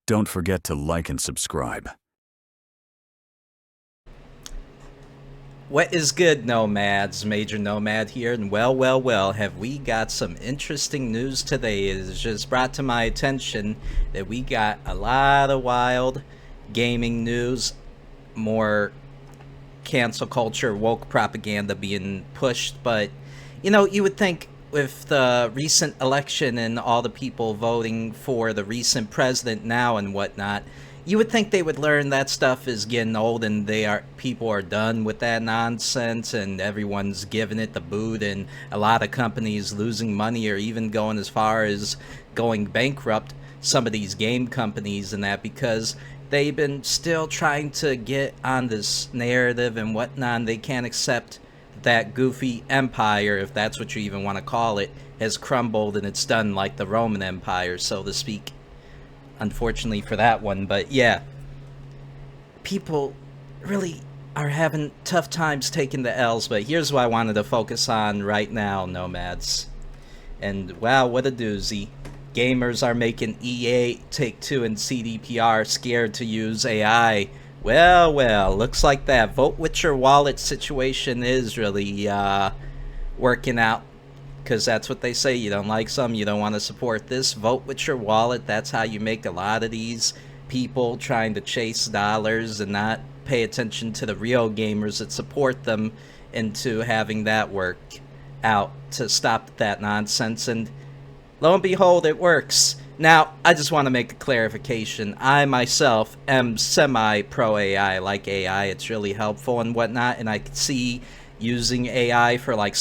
Don't forget to like and subscribe. What is good, Nomads? Major Nomad here, and well, have we got some interesting news today. It is just brought to my attention that we got a lot of wild gaming news, more cancel culture, woke propaganda being pushed, but, you would think with the recent election and all the people voting for the recent president now and whatnot, you would think they would learn that stuff is getting old and people are done with that nonsense and everyone's giving it the boot, and a lot of companies losing money or even going as far as going bankrupt, some of these game companies and that, because they've been still trying to get on this narrative and whatnot. They can't accept that goofy empire, if that's what you even want to call it, has crumbled and it's done like the Roman Empire, so to speak. Unfortunately for that one, but yeah, people really are having tough times taking the L's. But here's what I wanted to focus on right now, Nomads. And wow, what a doozy. Gamers are making EA, Take-Two, and CDPR scared to use AI. Well, looks like that vote with your wallet situation is really working out, because that's what they say. You don't like some, you don't want to support this, vote with your wallet. That's how you make a lot of these people trying to chase dollars and not pay attention to the real gamers that support them into having that work out to stop that nonsense. And lo and behold, it works. Now, I just want to make a clarification. I myself am semi-pro AI. I like AI. It's really helpful and whatnot, and I could see using AI for like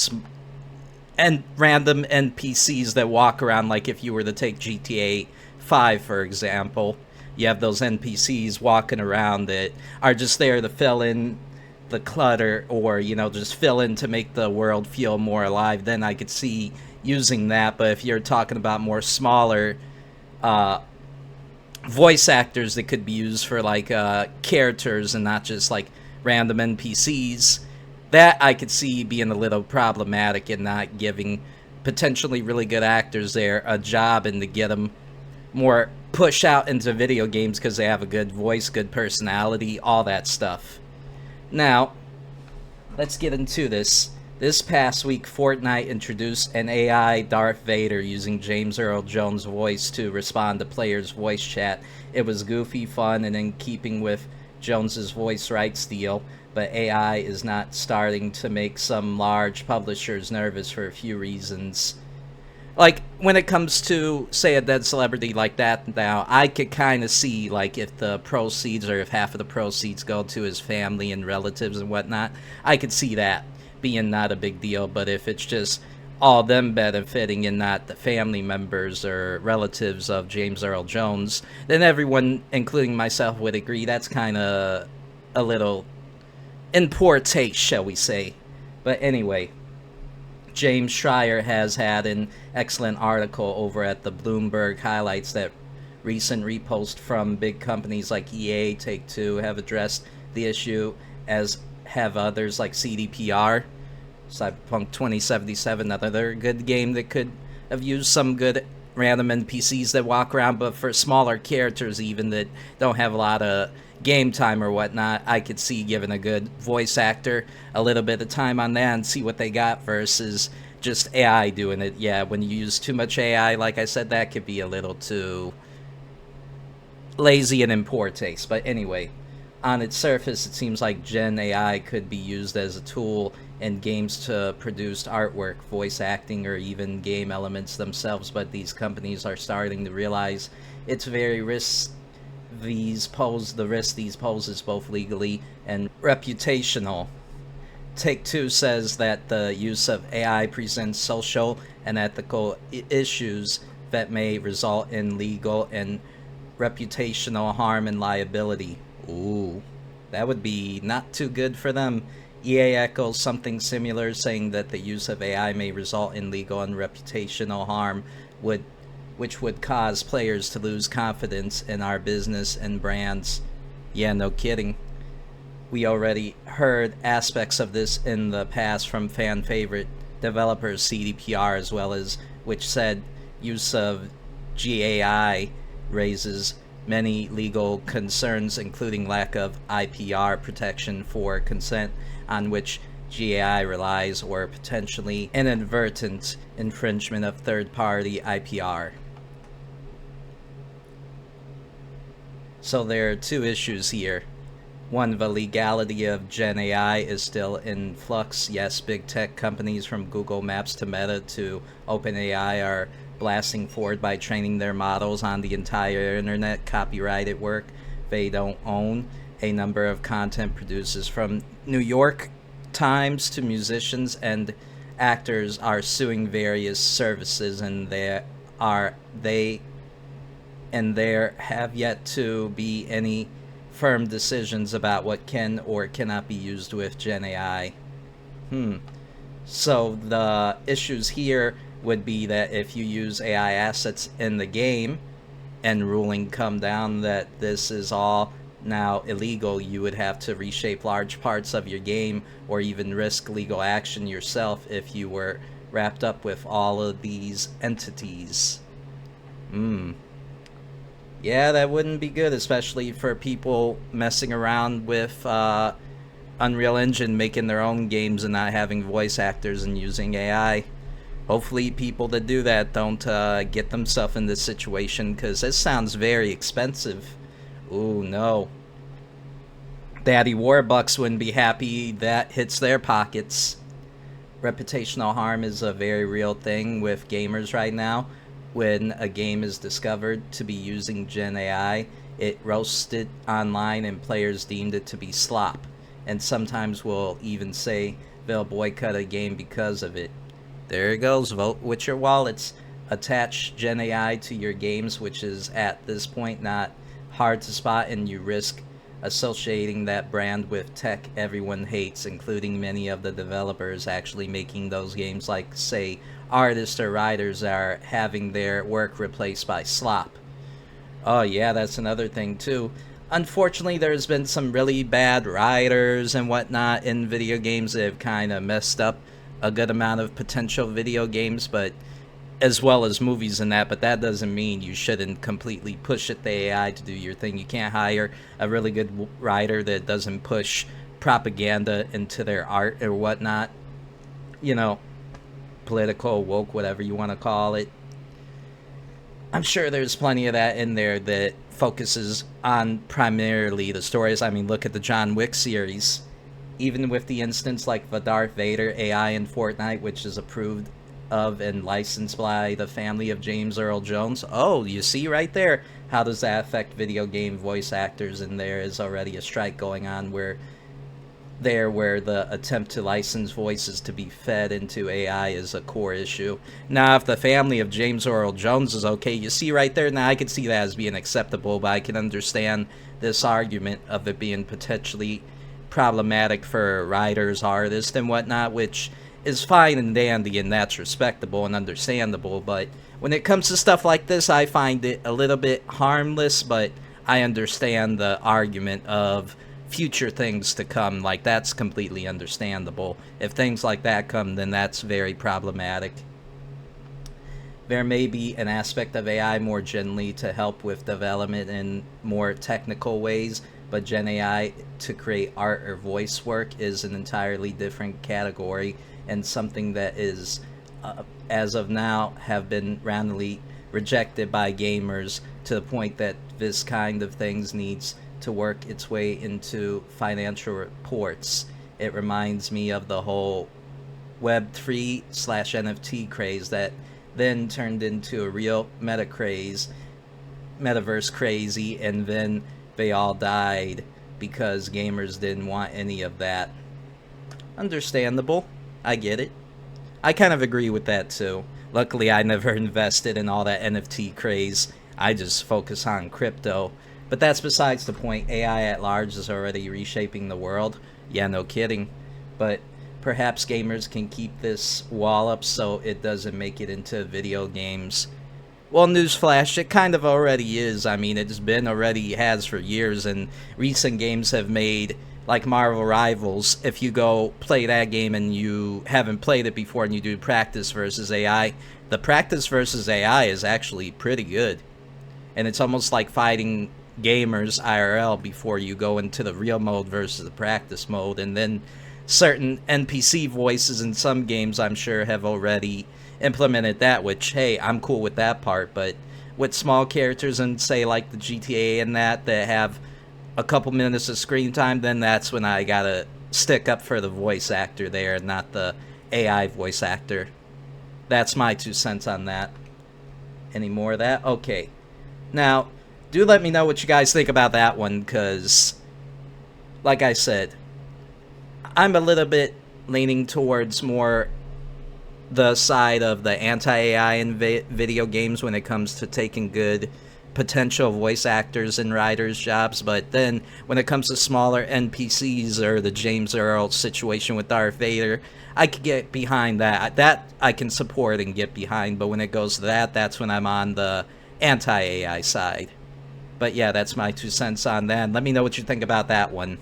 and random NPCs that walk around. Like if you were to take GTA 5, for example, you have those NPCs walking around that are just there to fill in the clutter, or just fill in to make the world feel more alive. Then I could see using that. But if you're talking about more smaller voice actors that could be used for like characters and not just like random NPCs, that I could see being a little problematic and not giving potentially really good actors there a job and to get them more push out into video games because they have a good voice, good personality, all that stuff. Now, let's get into this. This past week, Fortnite introduced an AI Darth Vader using James Earl Jones' voice to respond to players' voice chat. It was goofy, fun, and in keeping with Jones's voice rights deal, but AI is not starting to make some large publishers nervous for a few reasons. Like, when it comes to, say, a dead celebrity like that now, I could kind of see, like, if the proceeds, or if half of the proceeds go to his family and relatives and whatnot, I could see that being not a big deal. But if it's just all them benefiting and not the family members or relatives of James Earl Jones, then everyone, including myself, would agree that's kind of a little in poor taste, shall we say. But anyway, James Schreier has had an excellent article over at the Bloomberg highlights that recent reposts from big companies like EA, Take-Two have addressed the issue, as have others like CDPR, Cyberpunk 2077, another good game that could have used some good random NPCs that walk around. But for smaller characters even that don't have a lot of game time or whatnot, I could see giving a good voice actor a little bit of time on that and see what they got versus just AI doing it. Yeah, when you use too much AI, like I said, that could be a little too lazy and in poor taste. But anyway, on its surface, it seems like Gen AI could be used as a tool in games to produce artwork, voice acting, or even game elements themselves. But these companies are starting to realize it's very the risk these poses both legally and reputational. Take-Two says that the use of AI presents social and ethical issues that may result in legal and reputational harm and liability. Ooh, that would be not too good for them. EA echoes something similar, saying that the use of AI may result in legal and reputational harm, which would cause players to lose confidence in our business and brands. Yeah, no kidding. We already heard aspects of this in the past from fan favorite developers CDPR, as well as which said use of GAI raises many legal concerns, including lack of IPR protection for consent on which GAI relies, or potentially inadvertent infringement of third-party IPR. So there are two issues here. One, the legality of Gen AI is still in flux. Yes, big tech companies from Google Maps to Meta to OpenAI are blasting forward by training their models on the entire internet, copyrighted work they don't own. A number of content producers, from New York Times to musicians and actors, are suing various services, and there have yet to be any firm decisions about what can or cannot be used with Gen AI. So the issues here would be that if you use AI assets in the game and ruling come down that this is all now illegal, you would have to reshape large parts of your game or even risk legal action yourself if you were wrapped up with all of these entities. Yeah, that wouldn't be good, especially for people messing around with Unreal Engine, making their own games and not having voice actors and using AI. Hopefully people that do that don't get themselves in this situation, because this sounds very expensive. Ooh, no. Daddy Warbucks wouldn't be happy that hits their pockets. Reputational harm is a very real thing with gamers right now. When a game is discovered to be using Gen AI, it roasts it online and players deemed it to be slop, and sometimes will even say they'll boycott a game because of it. There it goes, vote with your wallets. Attach Gen AI to your games, which is at this point not hard to spot, and you risk associating that brand with tech everyone hates, including many of the developers actually making those games, like, say, artists or writers are having their work replaced by slop. Oh yeah, that's another thing too. Unfortunately, there's been some really bad writers and whatnot in video games that have kind of messed up a good amount of potential video games, but as well as movies and that, but that doesn't mean you shouldn't completely push it the AI to do your thing. You can't hire a really good writer that doesn't push propaganda into their art or whatnot. You know, political, woke, whatever you want to call it. I'm sure there's plenty of that in there that focuses on primarily the stories. I mean, look at the John Wick series. Even with the instance like the Darth Vader AI in Fortnite, which is approved of and licensed by the family of James Earl Jones. Oh, you see right there. How does that affect video game voice actors? And there is already a strike going on where the attempt to license voices to be fed into AI is a core issue. Now, if the family of James Earl Jones is okay, you see right there, now I could see that as being acceptable, but I can understand this argument of it being potentially problematic for writers, artists, and whatnot, which is fine and dandy, and that's respectable and understandable. But when it comes to stuff like this, I find it a little bit harmless, but I understand the argument of future things to come. Like, that's completely understandable. If things like that come, then that's very problematic. There may be an aspect of AI more generally to help with development in more technical ways, but Gen AI to create art or voice work is an entirely different category, and something that is, as of now, have been roundly rejected by gamers, to the point that this kind of things needs to work its way into financial reports. It reminds me of the whole Web3/NFT craze that then turned into a real metaverse crazy, and then they all died because gamers didn't want any of that. Understandable. I get it. I kind of agree with that too. Luckily, I never invested in all that NFT craze. I just focus on crypto. But that's besides the point. AI at large is already reshaping the world. Yeah, no kidding. But perhaps gamers can keep this wall up so it doesn't make it into video games. Well, newsflash, it kind of already is. I mean, it's been already has for years, and recent games have made, like Marvel Rivals. If you go play that game and you haven't played it before and you do practice versus AI, the practice versus AI is actually pretty good. and it's almost like fighting gamers IRL before you go into the real mode versus the practice mode. And then certain NPC voices in some games, I'm sure, have already implemented that, which, hey, I'm cool with that part. But with small characters and, say, like the GTA and that have a couple minutes of screen time, then that's when I gotta stick up for the voice actor there, not the AI voice actor. That's my 2 cents on that. Any more of that? Okay. Now, do let me know what you guys think about that one, because, like I said, I'm a little bit leaning towards more the side of the anti-AI in video games when it comes to taking good potential voice actors and writers' jobs. But then when it comes to smaller NPCs or the James Earl situation with Darth Vader, I could get behind that. That I can support and get behind. But when it goes to that, that's when I'm on the anti-AI side. But yeah, that's my 2 cents on that. Let me know what you think about that one.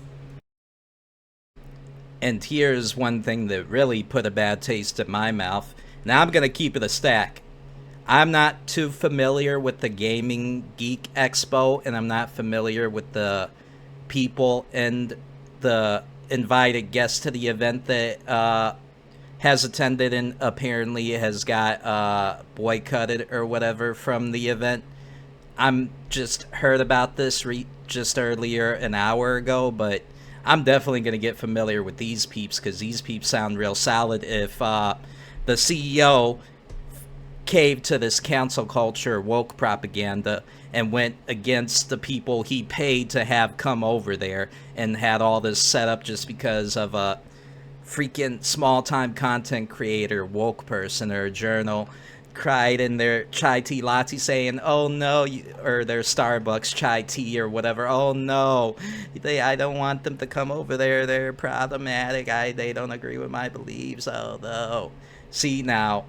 And here's one thing that really put a bad taste in my mouth. Now I'm going to keep it a stack. I'm not too familiar with the Gaming Geek Expo, and I'm not familiar with the people and the invited guests to the event that has attended and apparently has got boycotted or whatever from the event. I'm just heard about this just earlier an hour ago, but I'm definitely going to get familiar with these peeps, because these peeps sound real solid. If the CEO caved to this cancel culture woke propaganda and went against the people he paid to have come over there and had all this set up just because of a freaking small-time content creator, woke person, or a journal cried in their chai tea latte saying, oh no, or their Starbucks chai tea or whatever, oh no, I don't want them to come over there, they're problematic, they don't agree with my beliefs, oh no. See, now,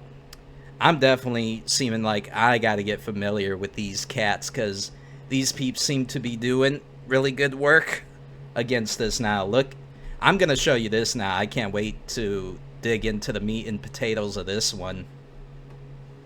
I'm definitely seeming like I gotta get familiar with these cats, because these peeps seem to be doing really good work against this now. Look, I'm gonna show you this now. I can't wait to dig into the meat and potatoes of this one.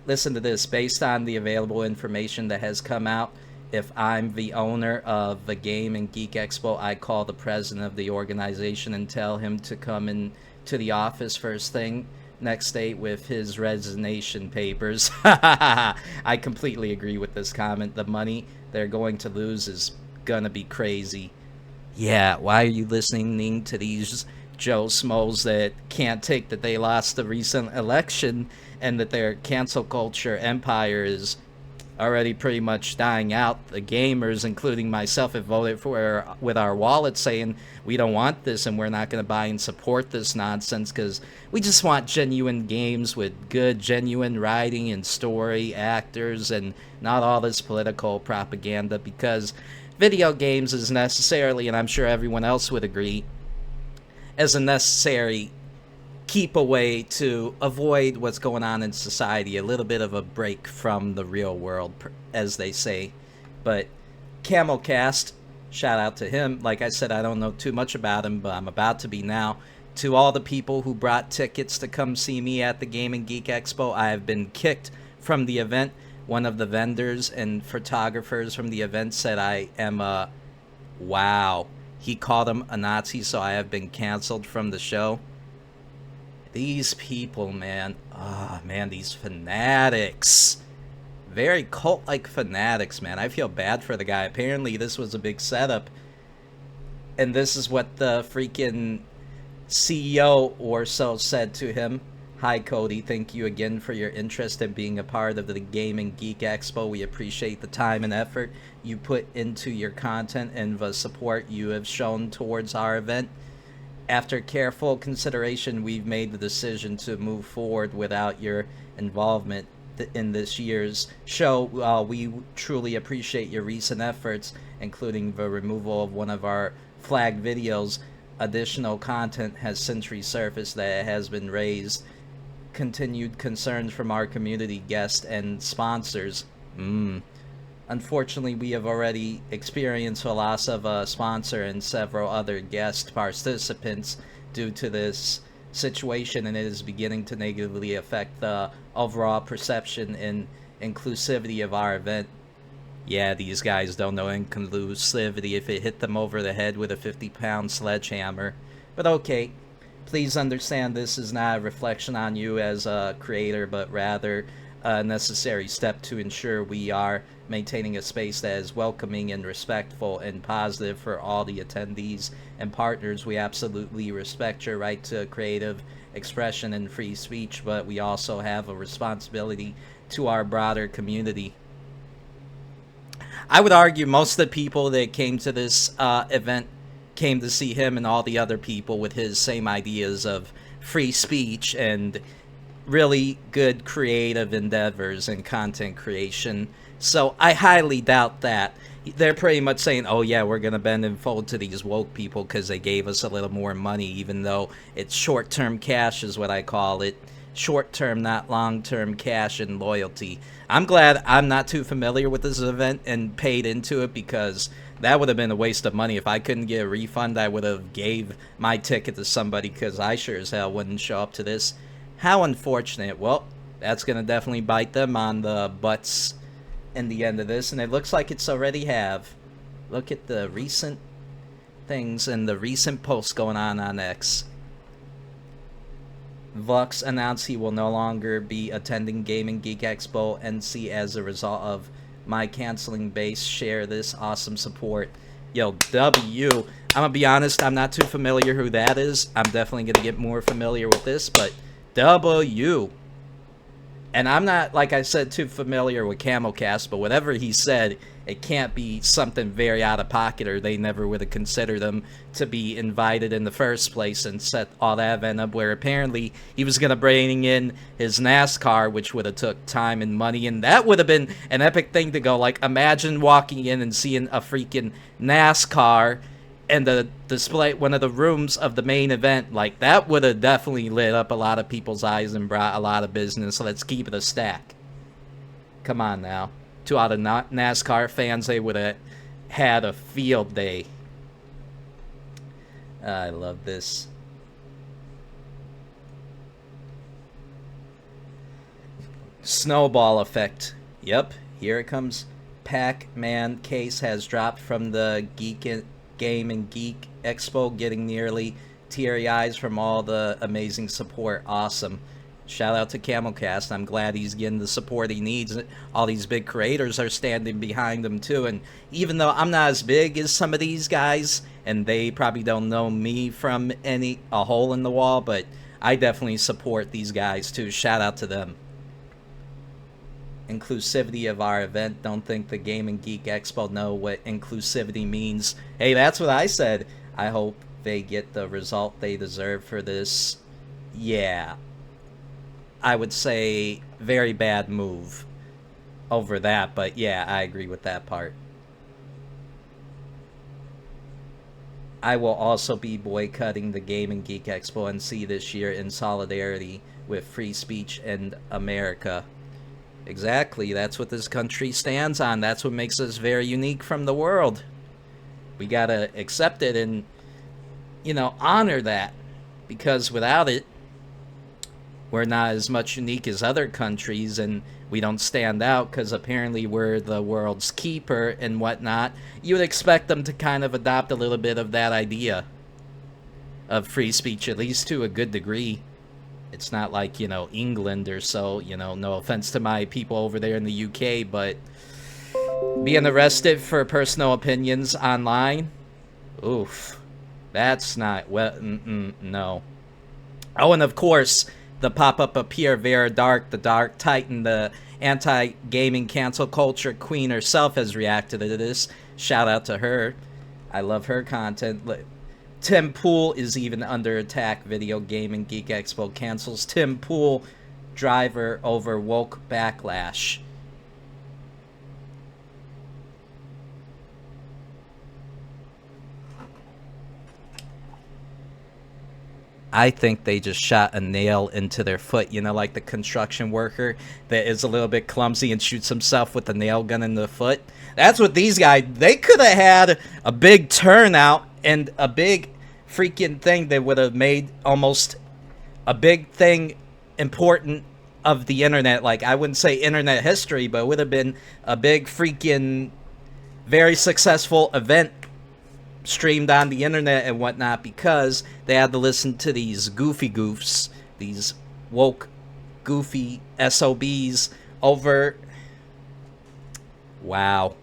Listen to this. Based on the available information that has come out, if I'm the owner of the Game and Geek Expo, I call the president of the organization and tell him to come in to the office first thing next day with his resignation papers. I completely agree with this comment. The money they're going to lose is gonna be crazy. Yeah, why are you listening to these Joe Smoes that can't take that they lost the recent election and that their cancel culture empire is already pretty much dying out? The gamers, including myself, have voted for with our wallets saying we don't want this and we're not going to buy and support this nonsense, because we just want genuine games with good, genuine writing and story, actors, and not all this political propaganda, because video games is necessarily, and I'm sure everyone else would agree, as a necessary keep away to avoid what's going on in society, a little bit of a break from the real world, as they say. But Camelcast, shout out to him. Like I said, I don't know too much about him, but I'm about to be now. To all the people who brought tickets to come see me at the Gaming Geek Expo, I have been kicked from the event. One of the vendors and photographers from the event said I am a... Wow. He called him a Nazi, so I have been canceled from the show. These people, man. Ah, man, these fanatics. Very cult-like fanatics, man. I feel bad for the guy. Apparently, this was a big setup. And this is what the freaking CEO or so said to him. Hi, Cody. Thank you again for your interest in being a part of the Gaming Geek Expo. We appreciate the time and effort you put into your content and the support you have shown towards our event. After careful consideration, we've made the decision to move forward without your involvement in this year's show. We truly appreciate your recent efforts, including the removal of one of our flagged videos. Additional content has since resurfaced that has been raised. Continued concerns from our community guests and sponsors. Unfortunately, we have already experienced a loss of a sponsor and several other guest participants due to this situation, and it is beginning to negatively affect the overall perception and inclusivity of our event. Yeah, these guys don't know inclusivity if it hit them over the head with a 50-pound sledgehammer. But okay, please understand this is not a reflection on you as a creator, but rather a necessary step to ensure we are maintaining a space that is welcoming and respectful and positive for all the attendees and partners. We absolutely respect your right to creative expression and free speech, but we also have a responsibility to our broader community. I would argue most of the people that came to this event came to see him and all the other people with his same ideas of free speech and really good creative endeavors and content creation. So I highly doubt that. They're pretty much saying, oh yeah, we're going to bend and fold to these woke people because they gave us a little more money, even though it's short-term cash is what I call it. Short-term, not long-term cash and loyalty. I'm glad I'm not too familiar with this event and paid into it, because that would have been a waste of money. If I couldn't get a refund, I would have gave my ticket to somebody, because I sure as hell wouldn't show up to this. How unfortunate. Well, that's going to definitely bite them on the butts in the end of this, and it looks like it's already have. Look at the recent things and the recent posts going on X. Vux announced he will no longer be attending Gaming Geek Expo NC as a result of my canceling base. Share this awesome support. Yo, W. I'm gonna be honest, I'm not too familiar who that is. I'm definitely gonna get more familiar with this, but W. And I'm not, like I said, too familiar with Camelcast, but whatever he said, it can't be something very out of pocket, or they never would have considered him to be invited in the first place and set all that event up, where apparently he was going to bring in his NASCAR, which would have took time and money, and that would have been an epic thing to go. Like, imagine walking in and seeing a freaking NASCAR and the display, one of the rooms of the main event. Like, that would have definitely lit up a lot of people's eyes and brought a lot of business. So let's keep it a stack. Come on now. To all the NASCAR fans, they would have had a field day. I love this. Snowball effect. Yep, here it comes. Pac-Man case has dropped from the Game and Geek Expo, getting nearly teary eyes from all the amazing support. Awesome. Shout out to Camelcast. I'm glad he's getting the support he needs. All these big creators are standing behind him too, and even though I'm not as big as some of these guys, and they probably don't know me from a hole in the wall, but I definitely support these guys too. Shout out to them. Inclusivity of our event. Don't think the Game and Geek Expo know what inclusivity means. Hey, that's what I said. I hope they get the result they deserve for this. Yeah, I would say very bad move over that, but yeah, I agree with that part. I will also be boycotting the Game and Geek Expo NC this year in solidarity with free speech and America. Exactly, that's what this country stands on. That's what makes us very unique from the world. We gotta accept it and, you know, honor that, because without it, we're not as much unique as other countries, and we don't stand out because apparently we're the world's keeper and whatnot. You would expect them to kind of adopt a little bit of that idea of free speech, at least to a good degree. It's not like, you know, England or so, you know, no offense to my people over there in the UK, but being arrested for personal opinions online, oof, that's not, well, no. Oh, and of course, the pop-up of Pierre Vera Dark, the Dark Titan, the anti-gaming cancel culture queen herself has reacted to this. Shout out to her. I love her content. Tim Pool is even under attack. Video Gaming Geek Expo cancels Tim Pool driver over woke backlash. I think they just shot a nail into their foot, you know, like the construction worker that is a little bit clumsy and shoots himself with the nail gun in the foot. That's what these guys, they could have had a big turnout and a big freaking thing that would have made almost a big thing important of the internet. Like, I wouldn't say internet history, but it would have been a big freaking very successful event streamed on the internet and whatnot, because they had to listen to these goofy goofs, these woke goofy SOBs over. Wow.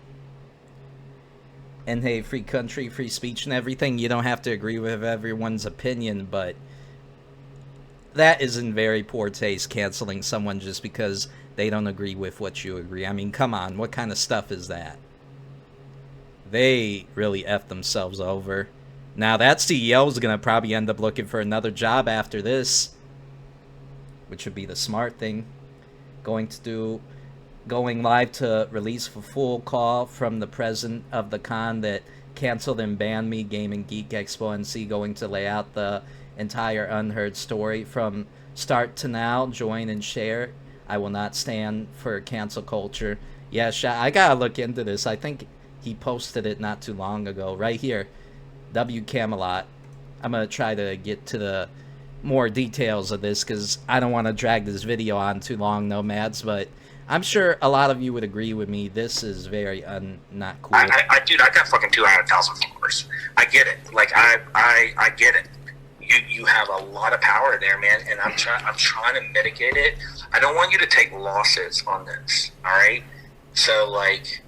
And hey, free country, free speech and everything, you don't have to agree with everyone's opinion, but that is in very poor taste, canceling someone just because they don't agree with what you agree. I mean, come on, what kind of stuff is that? They really effed themselves over. Now, that CEO is going to probably end up looking for another job after this, which would be the smart thing. Going live to release a full call from the president of the con that canceled and banned me, Gaming Geek Expo NC, going to lay out the entire unheard story from start to now. Join and share. I will not stand for cancel culture. Yeah, I gotta look into this. I think he posted it not too long ago. Right here. W Camellot. I'm gonna try to get to the more details of this because I don't want to drag this video on too long, Nomads, but I'm sure a lot of you would agree with me. This is very not cool. Dude, I got fucking 200,000 followers. I get it. Like, I get it. You have a lot of power there, man, and I'm trying to mitigate it. I don't want you to take losses on this, all right? So, like,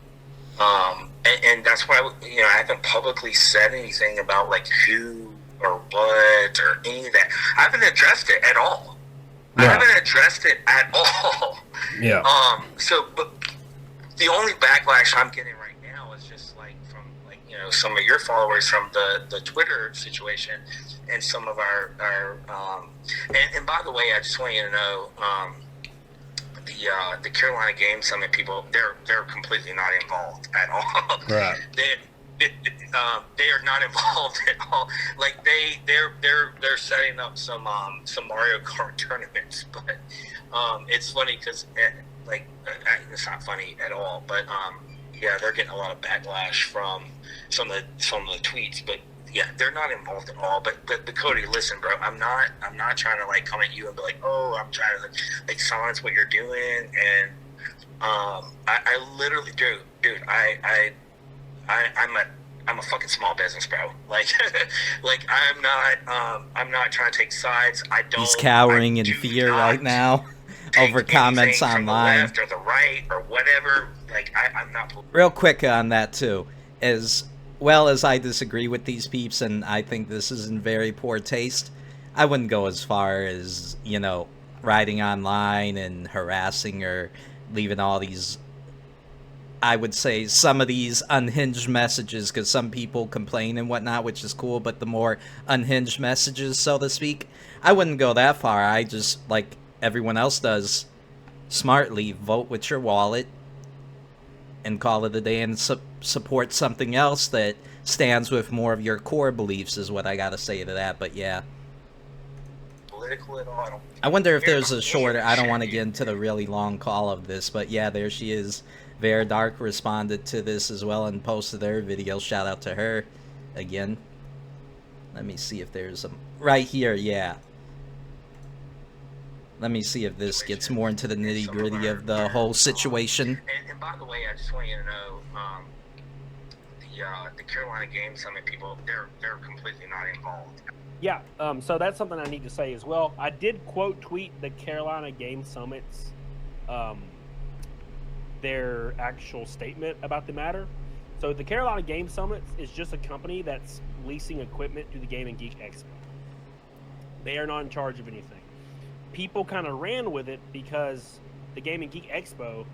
and that's why, you know, I haven't publicly said anything about, like, who or what or any of that. I haven't addressed it at all. Yeah. I haven't addressed it at all. Yeah. So, but the only backlash I'm getting right now is just, like, from, like, you know, some of your followers from the Twitter situation and some of our and by the way, I just want you to know, the Carolina Game Summit people, they're completely not involved at all. Right. They are not involved at all. Like, they're setting up some Mario Kart tournaments, but it's funny because it's not funny at all. But yeah, they're getting a lot of backlash from some of the tweets, but. Yeah, they're not involved at all. But Cody, listen, bro, I'm not trying to, like, come at you and be like, oh, I'm trying to, like silence what you're doing. And I literally do, dude. I'm a fucking small business, bro. Like, like I'm not trying to take sides. I don't. He's cowering in fear right now over comments online. From the left or the right or whatever. Like, I'm not. Real quick on that too, as well as I disagree with these peeps and I think this is in very poor taste, I wouldn't go as far as, you know, writing online and harassing or leaving all these, I would say, some of these unhinged messages, because some people complain and whatnot, which is cool, but the more unhinged messages, so to speak, I wouldn't go that far. I just, like everyone else does, smartly vote with your wallet and call it a day and support something else that stands with more of your core beliefs is what I gotta say to that. But yeah, political at all. I wonder if there's a shorter, I don't want to get into the really long call of this, but yeah, there she is. Vera Dark responded to this as well and posted their video. Shout out to her again. Let me see if there's a right here. Yeah, let me see if this gets more into the nitty gritty of the whole situation. And by the way, I just want you to know, the Carolina Game Summit people, they're completely not involved. Yeah, so that's something I need to say as well. I did quote tweet the Carolina Game Summit's their actual statement about the matter. So the Carolina Game Summit is just a company that's leasing equipment to the Gaming Geek Expo. They are not in charge of anything. People kind of ran with it because the Gaming Geek Expo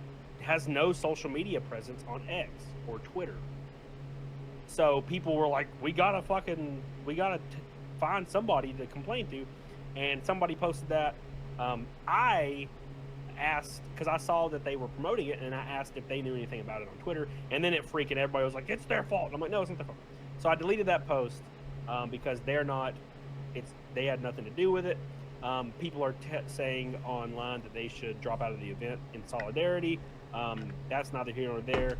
has no social media presence on X or Twitter. So people were like, we gotta find somebody to complain to. And somebody posted that. I asked, because I saw that they were promoting it, and I asked if they knew anything about it on Twitter, and then it freaking everybody was like, it's their fault. And I'm like, no, it's not their fault. So I deleted that post because they had nothing to do with it. People are saying online that they should drop out of the event in solidarity. That's neither here nor there.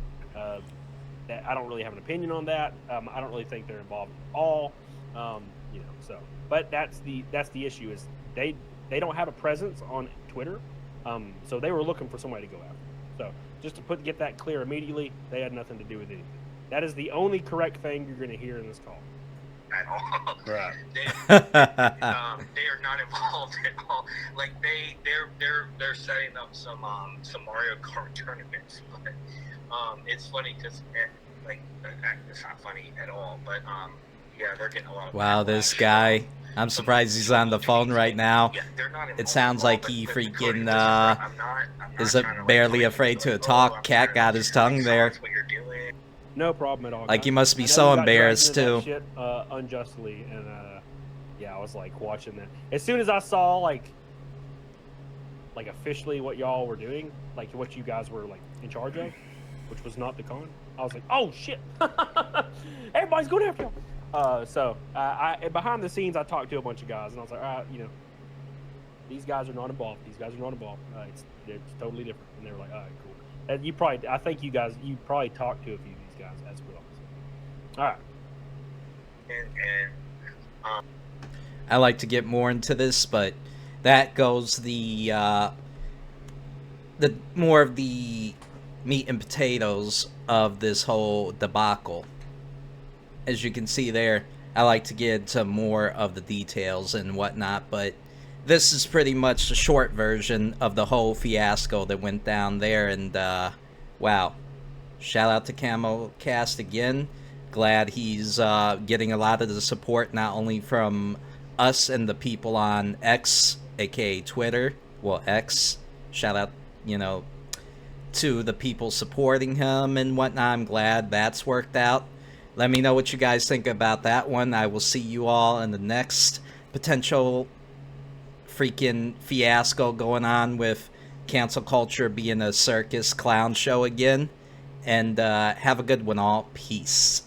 That I don't really have an opinion on that. I don't really think they're involved at all. You know, so but that's the issue is they don't have a presence on Twitter. So they were looking for somebody to go after. So just to get that clear immediately, they had nothing to do with anything. That is the only correct thing you're going to hear in this call. At all. Right. They are not involved at all. Like they're setting up some Mario Kart tournaments, but it's funny because it's not funny at all. But yeah, they're getting a lot of Wow, this guy. I'm surprised he's on the phone right now. Yeah, they're not It sounds like he but freaking I'm not is trying to, barely like, afraid to like, talk. I'm Cat trying got to, his tongue there. silence what you're doing. No problem at all. Like, guys. he must be I know so you got dragged embarrassed, into that too. Shit, unjustly, and yeah, I was like watching that. As soon as I saw like officially what y'all were doing, like what you guys were like in charge of, which was not the con, I was like, oh shit, everybody's going after y'all. So I behind the scenes, I talked to a bunch of guys, and I was like, all right, you know, these guys are not involved. These guys are not involved. It's totally different. And they were like, all right, cool. And I think you probably talked to a few of these guys as well. So. All right. And I like to get more into this, but that goes the more of the meat and potatoes of this whole debacle. As you can see there, I like to get into more of the details and whatnot, but this is pretty much the short version of the whole fiasco that went down there. And wow, shout out to CamoCast again. Glad he's getting a lot of the support, not only from us and the people on X, aka Twitter, well, X. Shout out, you know, to the people supporting him and whatnot. I'm glad that's worked out. Let me know what you guys think about that one. I will see you all in the next potential freaking fiasco going on with cancel culture being a circus clown show again. And have a good one all. Peace.